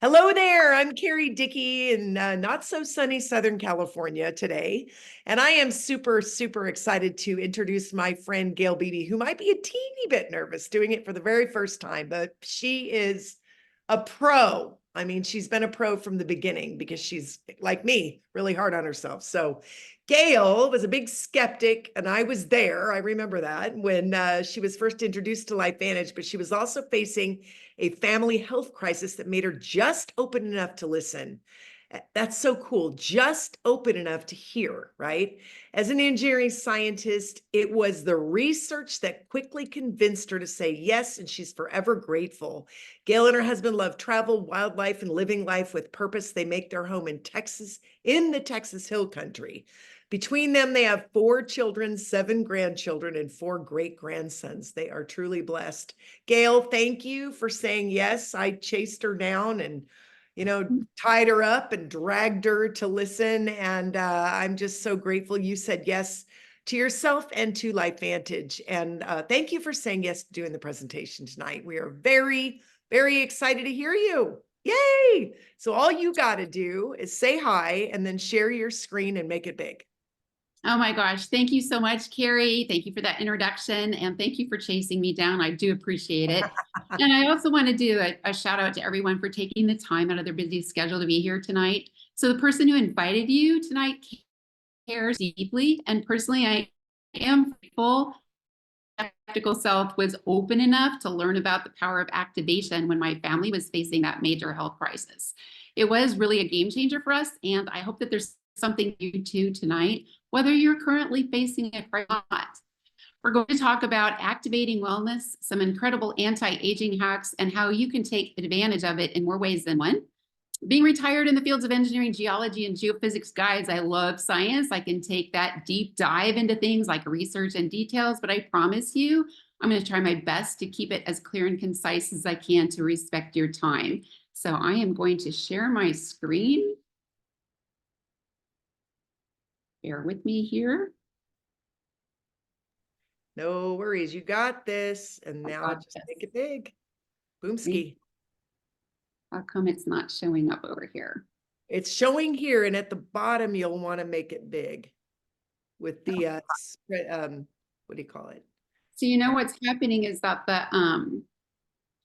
Hello there. I'm Carrie Dickey in not so sunny Southern California today. And I am super, super excited to introduce my friend Gail Bebee, who might be a teeny bit nervous doing it for the very first time, but she is a pro. I mean, she's been a pro from the beginning because she's, like me, really hard on herself. So Gail was a big skeptic, and I was there. I remember that when she was first introduced to LifeVantage, but she was also facing a family health crisis that made her just open enough to listen. That's so cool. Just open enough to hear, right? As an engineering scientist, it was the research that quickly convinced her to say yes, and she's forever grateful. Gail and her husband love travel, wildlife, and living life with purpose. They make their home in Texas, in the Texas Hill Country. Between them, they have 4 children, 7 grandchildren, and 4 great-grandsons. They are truly blessed. Gail, thank you for saying yes. I chased her down and, tied her up and dragged her to listen. And I'm just so grateful you said yes to yourself and to LifeVantage. And thank you for saying yes to doing the presentation tonight. We are very, very excited to hear you. Yay! So all you got to do is say hi and then share your screen and make it big. Oh my gosh. Thank you so much, Carrie. Thank you for that introduction. And thank you for chasing me down. I do appreciate it. And I also want to do a shout out to everyone for taking the time out of their busy schedule to be here tonight. So the person who invited you tonight cares deeply. And personally, I am grateful skeptical self was open enough to learn about the power of activation when my family was facing that major health crisis. It was really a game changer for us. And I hope that there's something you do tonight, whether you're currently facing it or not. We're going to talk about activating wellness, some incredible anti-aging hacks, and how you can take advantage of it in more ways than one. Being retired in the fields of engineering, geology, and geophysics, guys, I love science. I can take that deep dive into things like research and details, but I promise you, I'm going to try my best to keep it as clear and concise as I can to respect your time. So I am going to share my screen. Bear with me here. No worries. You got this. And now just make it big. Boomski. How come it's not showing up over here? It's showing here, and at the bottom, you'll want to make it big with the, what do you call it? So you know what's happening is that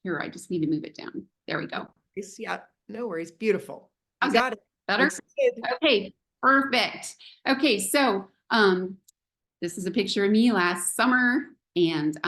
here, I just need to move it down. There we go. Yeah, no worries. Beautiful. You got it. Better? Okay, perfect. Okay, so this is a picture of me last summer. And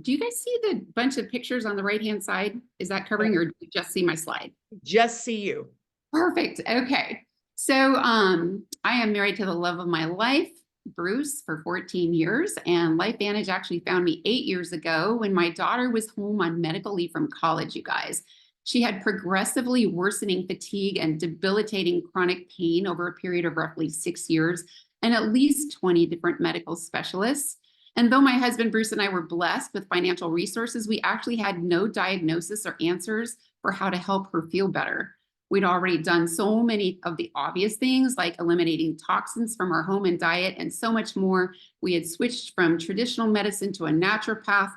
do you guys see the bunch of pictures on the right-hand side? Is that covering, or do you just see my slide? Just see you. Perfect. Okay. So I am married to the love of my life, Bruce, for 14 years. And LifeVantage actually found me 8 years ago when my daughter was home on medical leave from college, you guys. She had progressively worsening fatigue and debilitating chronic pain over a period of roughly 6 years, and at least 20 different medical specialists. And though my husband, Bruce, and I were blessed with financial resources, we actually had no diagnosis or answers for how to help her feel better. We'd already done so many of the obvious things like eliminating toxins from our home and diet and so much more. We had switched from traditional medicine to a naturopath.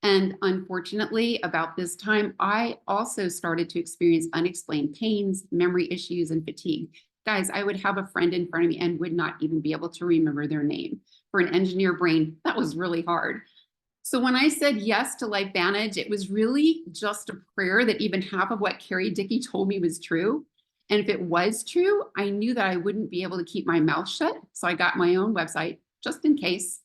And unfortunately, about this time, I also started to experience unexplained pains, memory issues, and fatigue. Guys, I would have a friend in front of me and would not even be able to remember their name. For an engineer brain, that was really hard. So when I said yes to LifeVantage, it was really just a prayer that even half of what Carrie Dickey told me was true. And if it was true, I knew that I wouldn't be able to keep my mouth shut. So I got my own website just in case.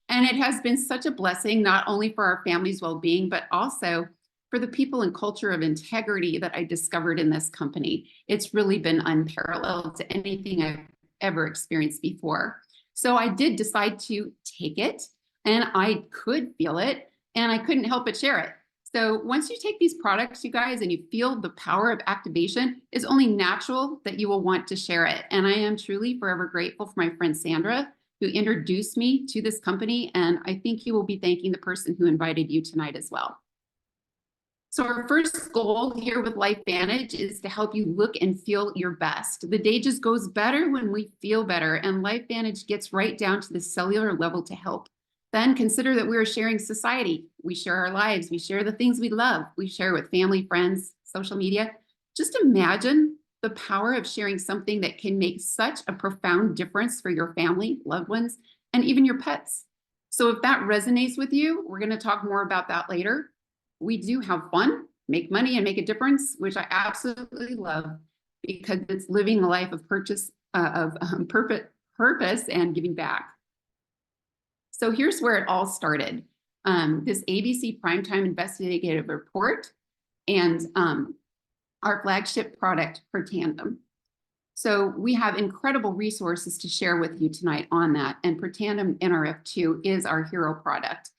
And it has been such a blessing, not only for our family's well-being, but also for the people and culture of integrity that I discovered in this company. It's really been unparalleled to anything I've ever experienced before. So I did decide to take it, and I could feel it, and I couldn't help but share it. So once you take these products, you guys, and you feel the power of activation, it's only natural that you will want to share it. And I am truly forever grateful for my friend Sandra, who introduced me to this company. And I think you will be thanking the person who invited you tonight as well. So our first goal here with LifeVantage is to help you look and feel your best. The day just goes better when we feel better, and LifeVantage gets right down to the cellular level to help. Then consider that we are sharing society. We share our lives. We share the things we love. We share with family, friends, social media. Just imagine the power of sharing something that can make such a profound difference for your family, loved ones, and even your pets. So if that resonates with you, we're going to talk more about that later. We do have fun, make money, and make a difference, which I absolutely love because it's living a life of purpose and giving back. So here's where it all started. This ABC Primetime Investigative Report and our flagship product, Protandim. So we have incredible resources to share with you tonight on that. And Protandim NRF2 is our hero product.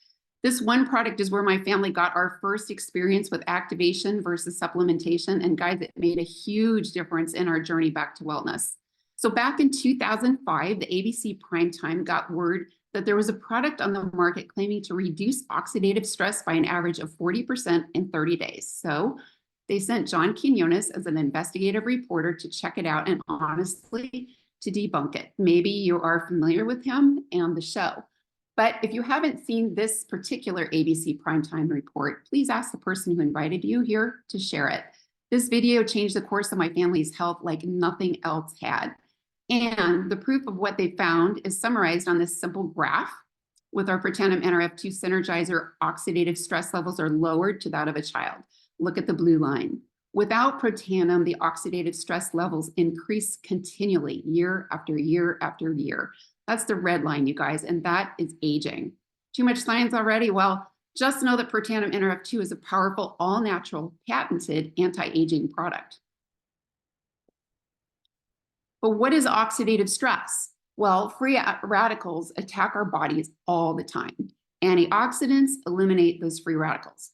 This one product is where my family got our first experience with activation versus supplementation. And guys, it made a huge difference in our journey back to wellness. So back in 2005, the ABC Primetime got word that there was a product on the market claiming to reduce oxidative stress by an average of 40% in 30 days. So they sent John Quinones as an investigative reporter to check it out and honestly to debunk it. Maybe you are familiar with him and the show. But if you haven't seen this particular ABC Primetime report, please ask the person who invited you here to share it. This video changed the course of my family's health like nothing else had. And the proof of what they found is summarized on this simple graph. With our Protandim NRF2 Synergizer, oxidative stress levels are lowered to that of a child. Look at the blue line. Without Protandim, the oxidative stress levels increase continually year after year after year. That's the red line, you guys, and that is aging. Too much science already? Well, just know that Protandim NRF2 is a powerful, all-natural, patented anti-aging product. But what is oxidative stress? Well, free radicals attack our bodies all the time. Antioxidants eliminate those free radicals.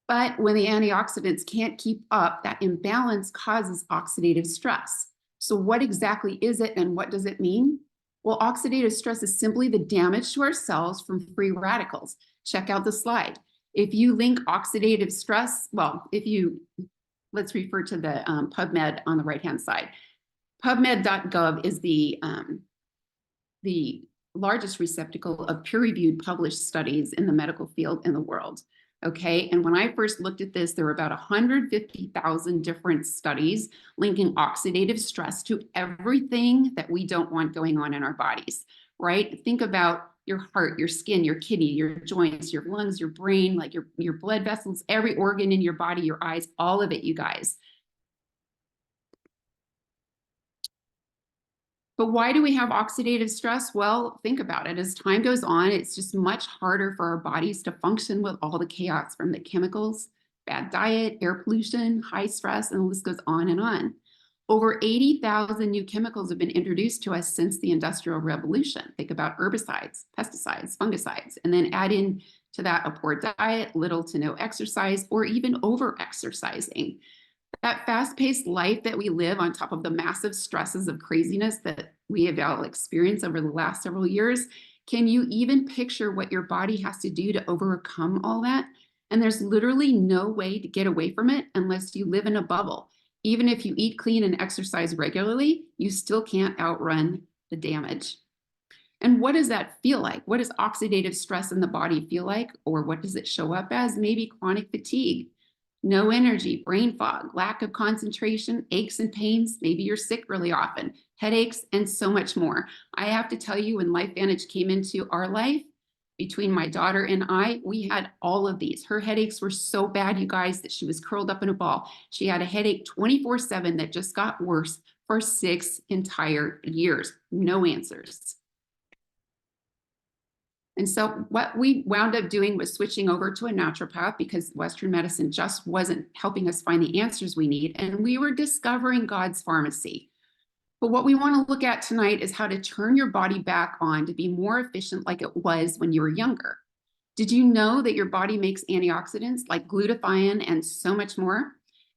But when the antioxidants can't keep up, that imbalance causes oxidative stress. So what exactly is it and what does it mean? Well, oxidative stress is simply the damage to our cells from free radicals. Check out the slide. If you link oxidative stress, well, let's refer to the PubMed on the right-hand side. PubMed.gov is the largest receptacle of peer-reviewed published studies in the medical field in the world. Okay, and when I first looked at this, there were about 150,000 different studies linking oxidative stress to everything that we don't want going on in our bodies, right? Think about your heart, your skin, your kidney, your joints, your lungs, your brain, like your blood vessels, every organ in your body, your eyes, all of it, you guys. But why do we have oxidative stress? Well, think about it. As time goes on, it's just much harder for our bodies to function with all the chaos from the chemicals, bad diet, air pollution, high stress, and the list goes on and on. Over 80,000 new chemicals have been introduced to us since the Industrial Revolution. Think about herbicides, pesticides, fungicides, and then add in to that a poor diet, little to no exercise, or even over-exercising. That fast-paced life that we live on top of the massive stresses of craziness that we have all experienced over the last several years, can you even picture what your body has to do to overcome all that? And there's literally no way to get away from it unless you live in a bubble. Even if you eat clean and exercise regularly, you still can't outrun the damage. And what does that feel like? What does oxidative stress in the body feel like? Or what does it show up as? Maybe chronic fatigue. No energy, brain fog, lack of concentration, aches and pains. Maybe you're sick really often, headaches, and so much more. I have to tell you, when LifeVantage came into our life, between my daughter and I, we had all of these. Her headaches were so bad, you guys, that she was curled up in a ball. She had a headache 24/7 that just got worse for 6 entire years. No answers. And so what we wound up doing was switching over to a naturopath because Western medicine just wasn't helping us find the answers we need. And we were discovering God's pharmacy. But what we want to look at tonight is how to turn your body back on to be more efficient like it was when you were younger. Did you know that your body makes antioxidants like glutathione and so much more?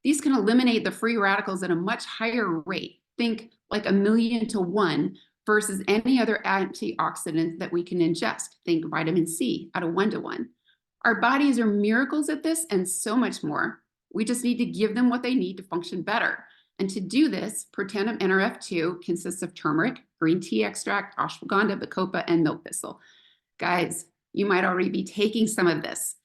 These can eliminate the free radicals at a much higher rate. Think like 1,000,000 to 1 versus any other antioxidant that we can ingest. Think vitamin C at a 1 to 1. Our bodies are miracles at this and so much more. We just need to give them what they need to function better. And to do this, Protandim NRF2 consists of turmeric, green tea extract, ashwagandha, bacopa, and milk thistle. Guys, you might already be taking some of this.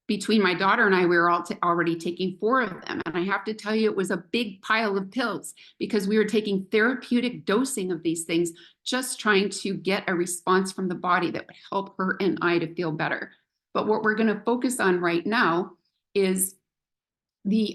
Between my daughter and I, we were already taking 4 of them. And I have to tell you, it was a big pile of pills because we were taking therapeutic dosing of these things, just trying to get a response from the body that would help her and I to feel better. But what we're going to focus on right now is the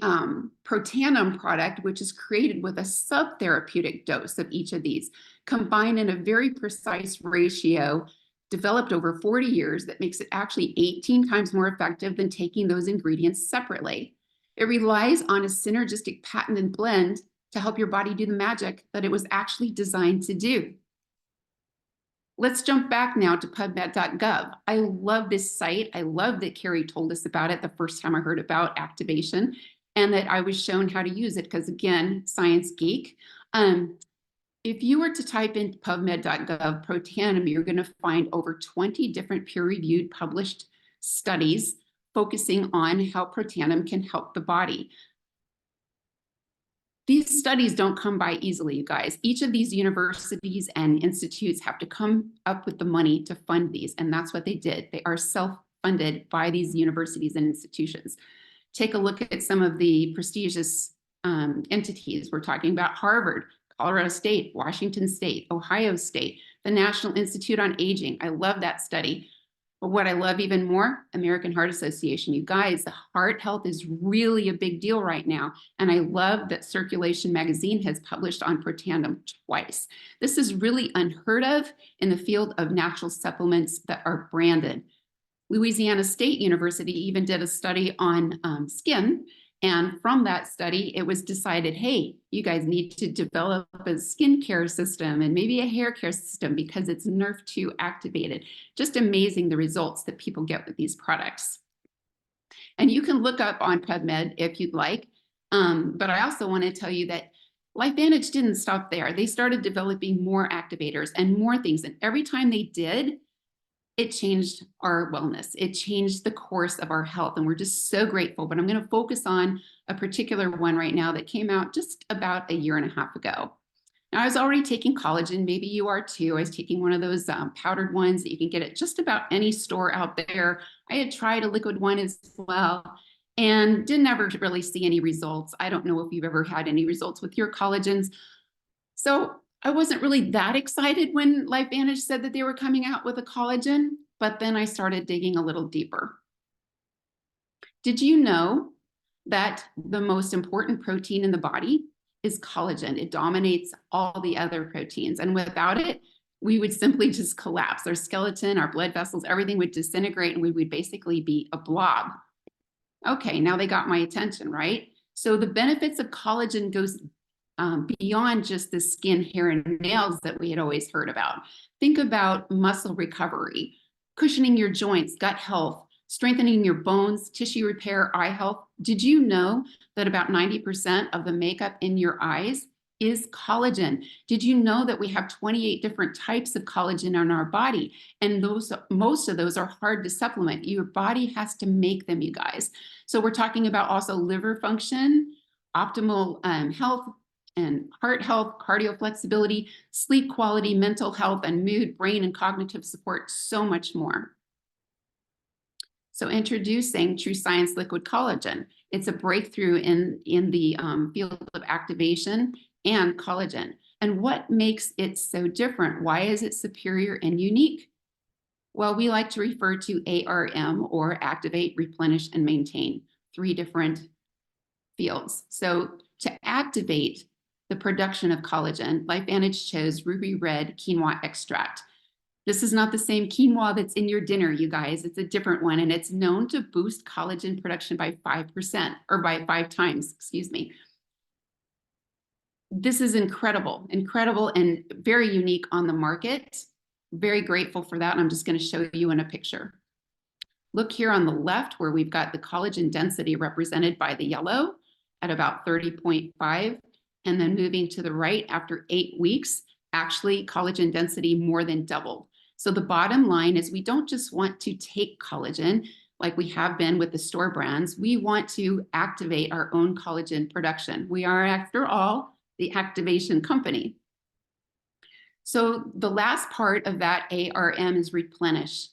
Protandim product, which is created with a subtherapeutic dose of each of these, combined in a very precise ratio developed over 40 years that makes it actually 18 times more effective than taking those ingredients separately. It relies on a synergistic patented blend to help your body do the magic that it was actually designed to do. Let's jump back now to pubmed.gov. I love this site. I love that Carrie told us about it the first time I heard about activation, and that I was shown how to use it because, again, science geek. If you were to type in pubmed.gov Protandim, you're going to find over 20 different peer-reviewed published studies focusing on how Protandim can help the body. These studies don't come by easily, you guys. Each of these universities and institutes have to come up with the money to fund these, and that's what they did. They are self-funded by these universities and institutions. Take a look at some of the prestigious entities. We're talking about Harvard, Colorado State, Washington State, Ohio State, the National Institute on Aging. I love that study. But what I love even more, American Heart Association. You guys, the heart health is really a big deal right now. And I love that Circulation Magazine has published on Protandim twice. This is really unheard of in the field of natural supplements that are branded. Louisiana State University even did a study on skin. And from that study, it was decided, hey, you guys need to develop a skincare system and maybe a hair care system because it's NRF2 activated. Just amazing the results that people get with these products. And you can look up on PubMed if you'd like. But I also want to tell you that LifeVantage didn't stop there. They started developing more activators and more things. And every time they did, it changed our wellness. It changed the course of our health. And we're just so grateful. But I'm going to focus on a particular one right now that came out just about a year and a half ago. Now, I was already taking collagen. Maybe you are too. I was taking one of those powdered ones that you can get at just about any store out there. I had tried a liquid one as well and didn't ever really see any results. I don't know if you've ever had any results with your collagens. So I wasn't really that excited when LifeVantage said that they were coming out with a collagen, but then I started digging a little deeper. Did you know that the most important protein in the body is collagen? It dominates all the other proteins, and without it, we would simply just collapse. Our skeleton, our blood vessels, everything would disintegrate, and we would basically be a blob. Okay, now they got my attention, right? So the benefits of collagen goes beyond just the skin, hair, and nails that we had always heard about. Think about muscle recovery, cushioning your joints, gut health, strengthening your bones, tissue repair, eye health. Did you know that about 90% of the makeup in your eyes is collagen? Did you know that we have 28 different types of collagen in our body? And most of those are hard to supplement. Your body has to make them, you guys. So we're talking about also liver function, optimal health, and heart health, cardio flexibility, sleep quality, mental health, and mood, brain, and cognitive support, so much more. So introducing True Science Liquid Collagen. It's a breakthrough in the field of activation and collagen. And what makes it so different? Why is it superior and unique? Well, we like to refer to ARM, or activate, replenish, and maintain, 3 different fields. So to activate the production of collagen, LifeVantage chose ruby red quinoa extract. This is not the same quinoa that's in your dinner, you guys. It's a different one, and it's known to boost collagen production by 5%, or by 5 times, excuse me. This is incredible, and very unique on the market. Very grateful for that, and I'm just going to show you in a picture. Look here on the left where we've got the collagen density represented by the yellow at about 30.5. And then moving to the right after 8 weeks, actually collagen density more than doubled. So the bottom line is we don't just want to take collagen like we have been with the store brands. We want to activate our own collagen production. We are, after all, the activation company. So the last part of that ARM is replenish.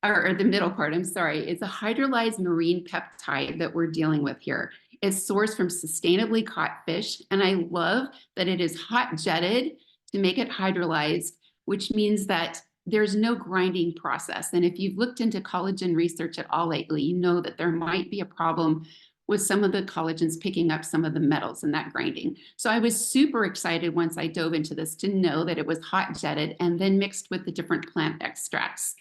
or the middle part, I'm sorry, it's a hydrolyzed marine peptide that we're dealing with here. It's sourced from sustainably caught fish, and I love that it is hot jetted to make it hydrolyzed, which means that there's no grinding process. And if you've looked into collagen research at all lately, you know that there might be a problem with some of the collagens picking up some of the metals in that grinding. So I was super excited once I dove into this to know that it was hot jetted and then mixed with the different plant extracts.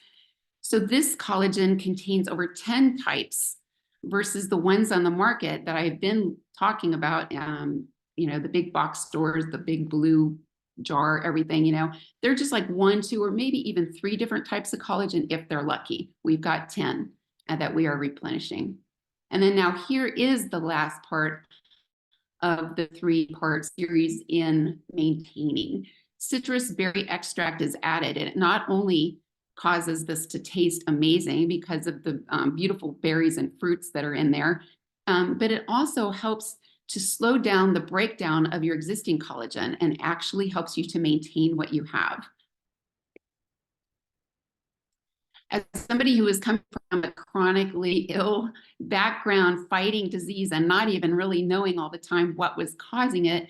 So this collagen contains over 10 types versus the ones on the market that I've been talking about, the big box stores, the big blue jar, everything, they're just like 1, 2, or maybe even 3 different types of collagen if they're lucky. We've got 10 that we are replenishing. And then now here is the last part of the 3-part series in maintaining. Citrus berry extract is added, and it not only causes this to taste amazing because of the beautiful berries and fruits that are in there, but it also helps to slow down the breakdown of your existing collagen and actually helps you to maintain what you have. As somebody who has come from a chronically ill background fighting disease and not even really knowing all the time what was causing it,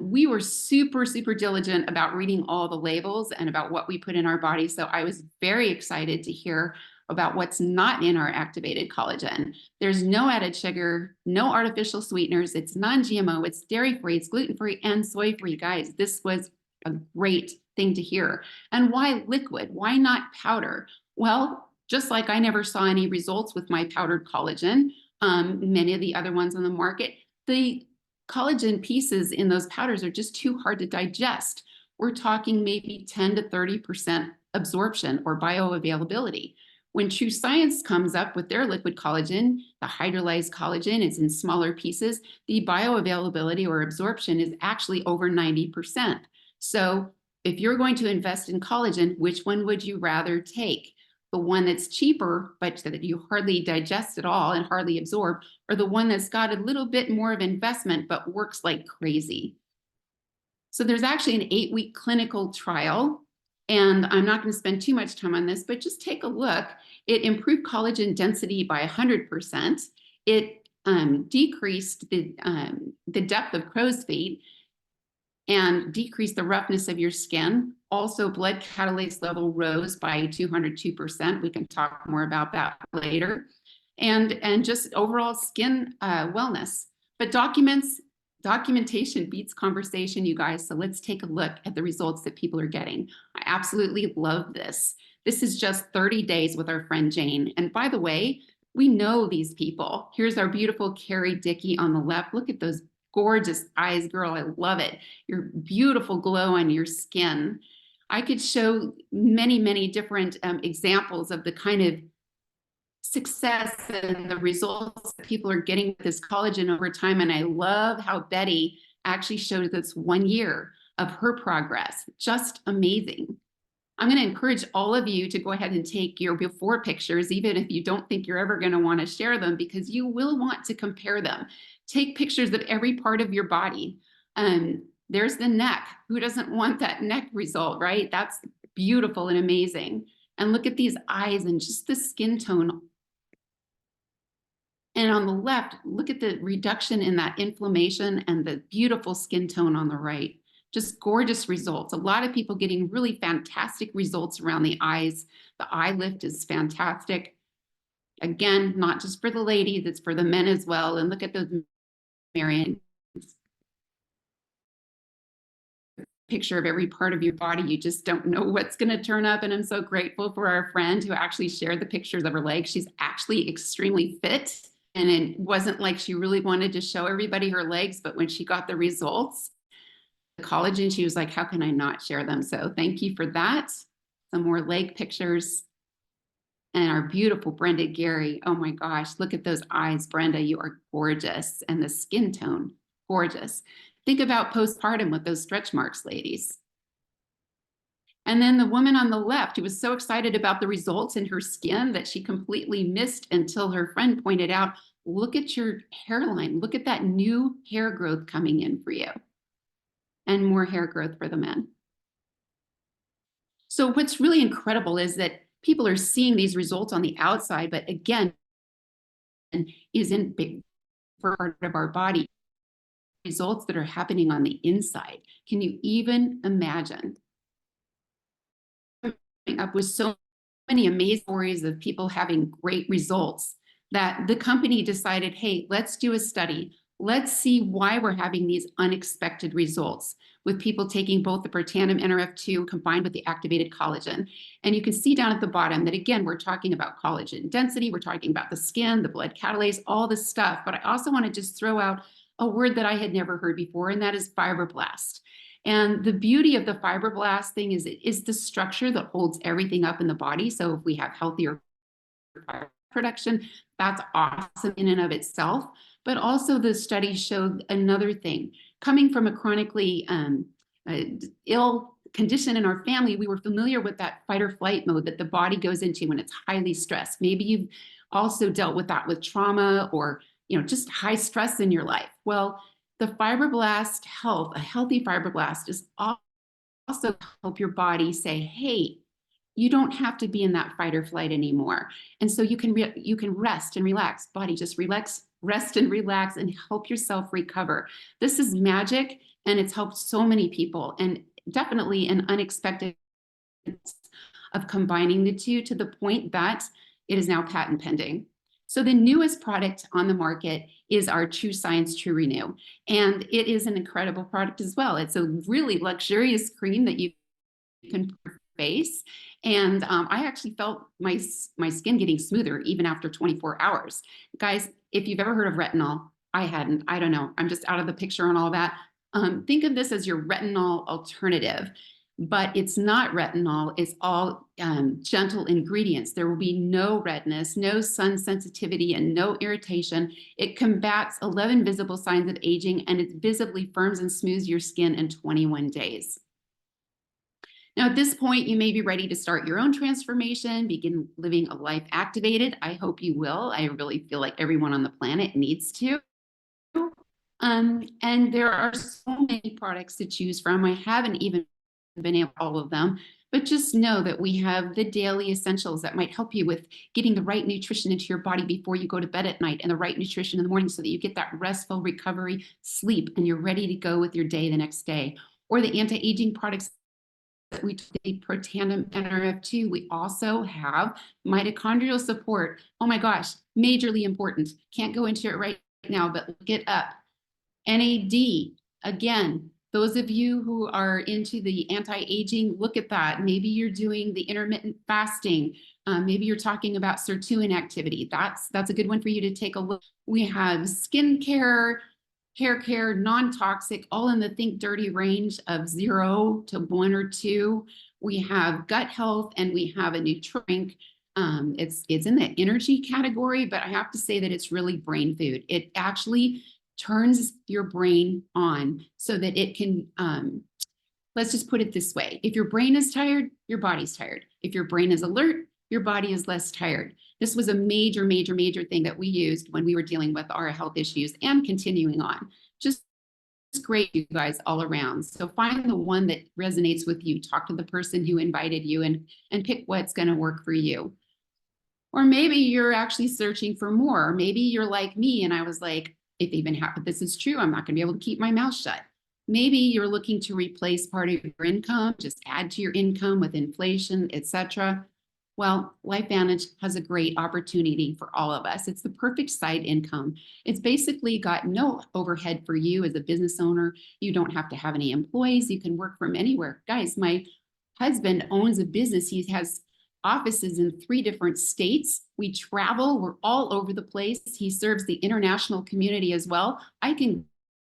we were super, super diligent about reading all the labels and about what we put in our body. So I was very excited to hear about what's not in our activated collagen. There's no added sugar, no artificial sweeteners. It's non-GMO, it's dairy-free, it's gluten-free, and soy-free. Guys, this was a great thing to hear. And why liquid? Why not powder? Well, just like I never saw any results with my powdered collagen, many of the other ones on the market, the collagen pieces in those powders are just too hard to digest. We're talking maybe 10 to 30% absorption or bioavailability. When True Science comes up with their liquid collagen, the hydrolyzed collagen is in smaller pieces, the bioavailability or absorption is actually over 90%. So if you're going to invest in collagen, which one would you rather take? The one that's cheaper, but that you hardly digest at all and hardly absorb, or the one that's got a little bit more of investment, but works like crazy? So there's actually an 8-week clinical trial, and I'm not going to spend too much time on this, but just take a look. It improved collagen density by 100%. It decreased the depth of crow's feet and decreased the roughness of your skin. Also, blood catalase level rose by 202%. We can talk more about that later. And just overall skin wellness. But documentation beats conversation, you guys. So let's take a look at the results that people are getting. I absolutely love this. This is just 30 days with our friend Jane. And by the way, we know these people. Here's our beautiful Carrie Dickey on the left. Look at those gorgeous eyes, girl. I love it. Your beautiful glow on your skin. I could show many, many different examples of the kind of success and the results that people are getting with this collagen over time. And I love how Betty actually showed this 1 year of her progress. Just amazing. I'm going to encourage all of you to go ahead and take your before pictures, even if you don't think you're ever going to want to share them, because you will want to compare them. Take pictures of every part of your body. There's the neck. Who doesn't want that neck result, right? That's beautiful and amazing. And look at these eyes and just the skin tone. And on the left, look at the reduction in that inflammation and the beautiful skin tone on the right. Just gorgeous results. A lot of people getting really fantastic results around the eyes. The eye lift is fantastic. Again, not just for the ladies, it's for the men as well. And look at those Marion. Picture of every part of your body. You just don't know what's going to turn up. And I'm so grateful for our friend who actually shared the pictures of her legs. She's actually extremely fit. And it wasn't like she really wanted to show everybody her legs, but when she got the results, the collagen, she was like, how can I not share them? So thank you for that. Some more leg pictures. And our beautiful Brenda Gary. Oh my gosh, look at those eyes, Brenda. You are gorgeous. And the skin tone, gorgeous. Think about postpartum with those stretch marks, ladies. And then the woman on the left who was so excited about the results in her skin that she completely missed until her friend pointed out, look at your hairline. Look at that new hair growth coming in for you. And more hair growth for the men. So what's really incredible is that people are seeing these results on the outside, but again, isn't big part of our body. Results that are happening on the inside. Can you even imagine? Coming up with so many amazing stories of people having great results that the company decided, hey, let's do a study. Let's see why we're having these unexpected results with people taking both the Protandim NRF2 combined with the activated collagen. And you can see down at the bottom that, again, we're talking about collagen density, we're talking about the skin, the blood catalase, all this stuff. But I also want to just throw out a word that I had never heard before, and that is fibroblast. And the beauty of the fibroblast thing is it is the structure that holds everything up in the body. So if we have healthier fiber production, that's awesome in and of itself. But also the study showed another thing. Coming from a chronically ill condition in our family, we were familiar with that fight or flight mode that the body goes into when it's highly stressed. Maybe you've also dealt with that with trauma or just high stress in your life. Well, the fibroblast health, a healthy fibroblast, is also help your body say, hey, you don't have to be in that fight or flight anymore. And so you can rest and relax. Body, just relax, rest and relax and help yourself recover. This is magic, and it's helped so many people, and definitely an unexpected of combining the two to the point that it is now patent pending. So the newest product on the market is our True Science True Renew. And it is an incredible product as well. It's a really luxurious cream that you can put on your face. And I actually felt my skin getting smoother even after 24 hours. Guys, if you've ever heard of retinol, I hadn't. I don't know. I'm just out of the picture on all that. Think of this as your retinol alternative. But it's not retinol, it's all gentle ingredients. There will be no redness, no sun sensitivity, and no irritation. It combats 11 visible signs of aging, and it visibly firms and smooths your skin in 21 days. Now, at this point, you may be ready to start your own transformation, begin living a life activated. I hope you will. I really feel like everyone on the planet needs to. And there are so many products to choose from. I haven't even been able to all of them, but just know that we have the daily essentials that might help you with getting the right nutrition into your body before you go to bed at night, and the right nutrition in the morning so that you get that restful recovery sleep and you're ready to go with your day the next day. Or the anti-aging products that we take, Protandim NRF2. We also have mitochondrial support. Oh my gosh, majorly important. Can't go into it right now, but look it up. NAD, again, those of you who are into the anti-aging, look at that. Maybe you're doing the intermittent fasting. Maybe you're talking about sirtuin activity. That's a good one for you to take a look. We have skincare, hair care, non-toxic, all in the think dirty range of 0 to 1 or 2. We have gut health, and we have a new drink. It's in the energy category, but I have to say that it's really brain food. It actually turns your brain on so that it can, let's just put it this way. If your brain is tired, your body's tired. If your brain is alert, your body is less tired. This was a major thing that we used when we were dealing with our health issues and continuing on. Just great, you guys, all around. So find the one that resonates with you. Talk to the person who invited you and pick what's going to work for you. Or maybe you're actually searching for more. Maybe you're like me, and I was like, if even half of this is true, I'm not going to be able to keep my mouth shut. Maybe you're looking to replace part of your income, just add to your income with inflation, etc. Well, LifeVantage has a great opportunity for all of us. It's the perfect side income. It's basically got no overhead for you as a business owner. You don't have to have any employees. You can work from anywhere. Guys, my husband owns a business. He has offices in 3 different states. We travel, we're all over the place. He serves the international community as well. I can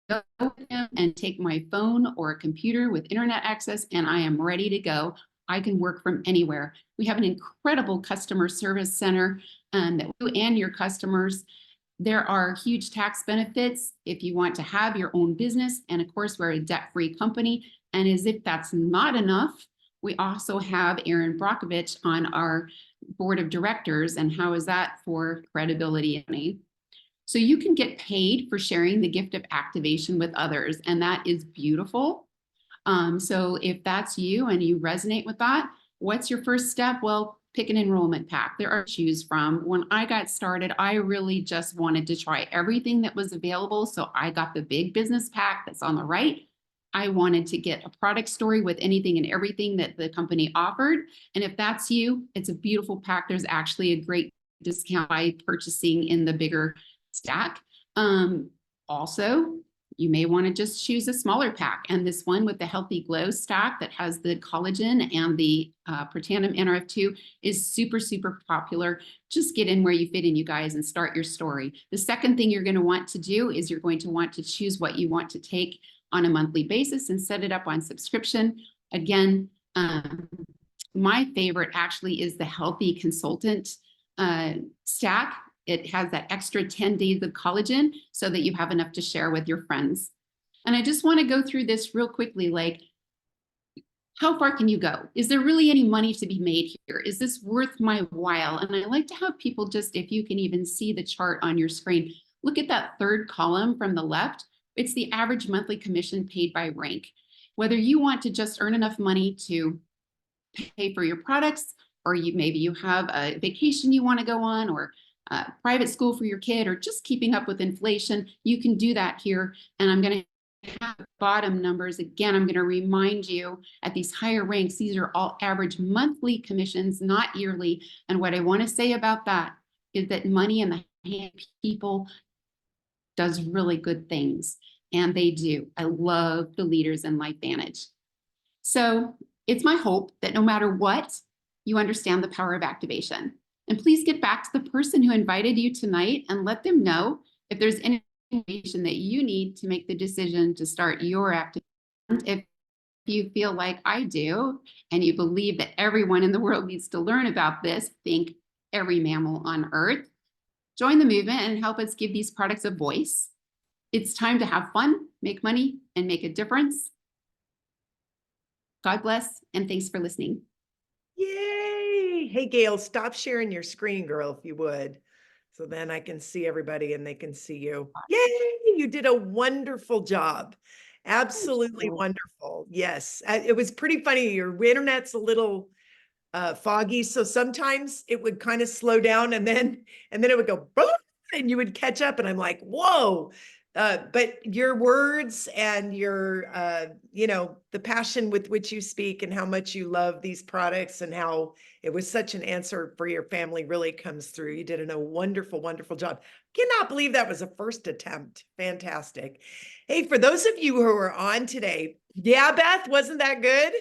go with him and take my phone or a computer with internet access, and I am ready to go. I can work from anywhere. We have an incredible customer service center that you and your customers. There are huge tax benefits if you want to have your own business. And of course, we're a debt-free company. And as if that's not enough, we also have Aaron Brockovich on our board of directors. And how is that for credibility? So you can get paid for sharing the gift of activation with others. And that is beautiful. So if that's you and you resonate with that, what's your first step? Well, pick an enrollment pack. There are to choose from. When I got started, I really just wanted to try everything that was available. So I got the big business pack that's on the right. I wanted to get a product story with anything and everything that the company offered. And if that's you, it's a beautiful pack. There's actually a great discount by purchasing in the bigger stack. Also, you may want to just choose a smaller pack. And this one with the Healthy Glow stack that has the collagen and the Protandim NRF2 is super, super popular. Just get in where you fit in, you guys, and start your story. The second thing you're going to want to do is you're going to want to choose what you want to take on a monthly basis and set it up on subscription. Again, my favorite actually is the Healthy Consultant stack. It has that extra 10 days of collagen so that you have enough to share with your friends. And I just want to go through this real quickly, like, how far can you go? Is there really any money to be made here? Is this worth my while? And I like to have people just, if you can even see the chart on your screen, look at that third column from the left. It's the average monthly commission paid by rank. Whether you want to just earn enough money to pay for your products, or maybe you have a vacation you want to go on, or private school for your kid, or just keeping up with inflation, you can do that here. And I'm going to have bottom numbers. Again, I'm going to remind you at these higher ranks, these are all average monthly commissions, not yearly. And what I want to say about that is that money in the hand of people does really good things. And they do. I love the leaders in LifeVantage. So it's my hope that no matter what, you understand the power of activation. And please get back to the person who invited you tonight and let them know if there's any information that you need to make the decision to start your activation. If you feel like I do, and you believe that everyone in the world needs to learn about this, think every mammal on Earth, join the movement and help us give these products a voice. It's time to have fun, make money, and make a difference. God bless, and thanks for listening. Yay! Hey, Gail, stop sharing your screen, girl, if you would. So then I can see everybody and they can see you. Yay! You did a wonderful job. Absolutely wonderful. Yes. It was pretty funny. Your internet's a little foggy. So sometimes it would kind of slow down and then it would go boom, and you would catch up. And I'm like, whoa. But your words and your, the passion with which you speak and how much you love these products and how it was such an answer for your family really comes through. You did a wonderful, wonderful job. Cannot believe that was a first attempt. Fantastic. Hey, for those of you who are on today, yeah, Beth, wasn't that good?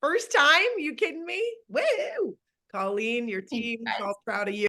First time? You kidding me? Woo! Colleen, your team's all proud of you.